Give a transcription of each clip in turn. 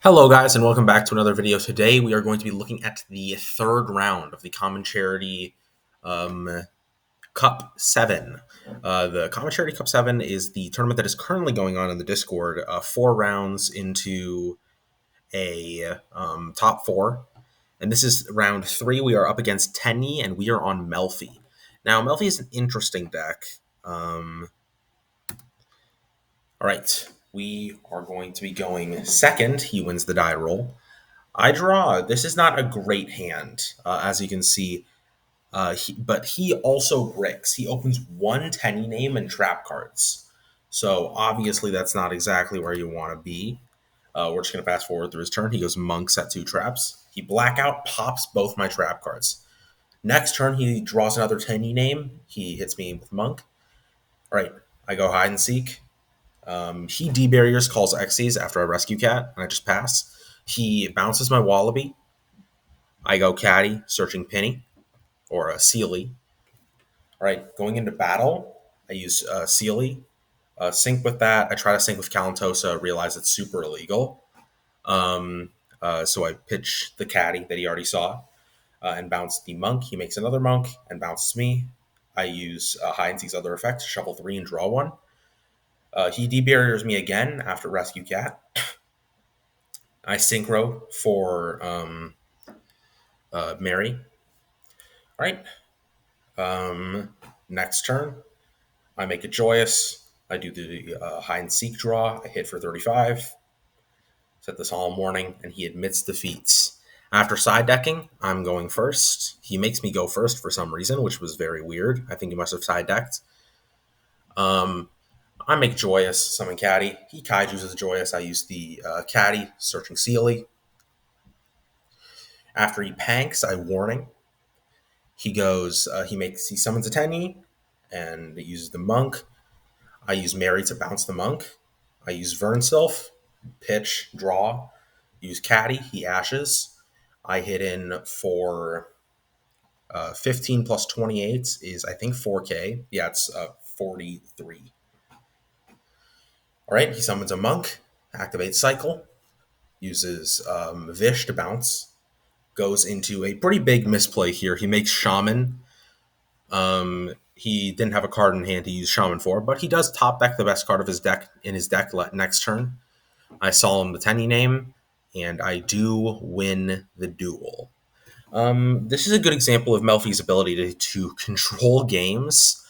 Hello guys and welcome back to another video. Today we are going to be looking at the third round of the Common Charity um, Cup 7. The Common Charity Cup 7 is the tournament that is currently going on in the Discord, 4 rounds into a top 4. And this is round 3. We are up against Tenyi and we are on Melffy. Now Melffy is an interesting deck. All right, we are going to be going second. He wins the die roll. I draw. This is not a great hand, as you can see. But he also bricks. He opens one Tenny name and trap cards. So obviously that's not exactly where you want to be. We're just going to fast forward through his turn. He goes monks at 2 traps. He blackout pops both my trap cards. Next turn, he draws another Tenny name. He hits me with monk. All right, I go hide and seek. He debarriers, calls Xyz after I rescue cat, and I just pass. He bounces my wallaby. I go caddy, searching penny, or a Sealy. All right, going into battle, I use Sealy. Sync with that. I try to sync with Calantosa, realize it's super illegal. So I pitch the caddy that he already saw and bounce the monk. He makes another monk and bounces me. I use hide and seek's other effect, shuffle 3 and draw 1. He debarriers me again after rescue cat. I synchro for Mary. All right. Next turn, I make it joyous. I do the hide and seek draw. I hit for 35. Set this all morning, and he admits defeats. After side decking, I'm going first. He makes me go first for some reason, which was very weird. I think he must have side decked. I make joyous, summon caddy. He kaijus as joyous. I use the caddy, searching Sealy. After he panks, I warning. He goes. He summons a Tenyi, and it uses the monk. I use Mary to bounce the monk. I use Vernsylf, pitch, draw. Use Caddy, he ashes. I hit in for 15 plus 28 is, I think, 4K. Yeah, it's 43. All right, he summons a monk, activates cycle, uses Vish to bounce, goes into a pretty big misplay here. He makes Shaman. He didn't have a card in hand to use Shaman for, but he does top deck the best card of his deck in his deck next turn. I saw him the Tenny name, and I do win the duel. This is a good example of Melffy's ability to control games,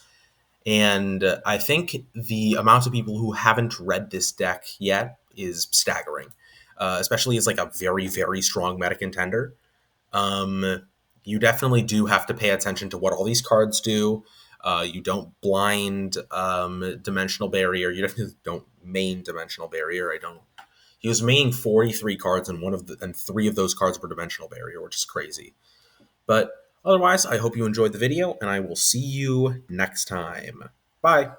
and I think the amount of people who haven't read this deck yet is staggering, especially as like a very, very strong meta contender. You definitely do have to pay attention to what all these cards do. You don't blind Dimensional Barrier. You definitely don't main Dimensional Barrier. I don't. He was maining 43 cards, and 3 of those cards were Dimensional Barrier, which is crazy. But otherwise, I hope you enjoyed the video, and I will see you next time. Bye.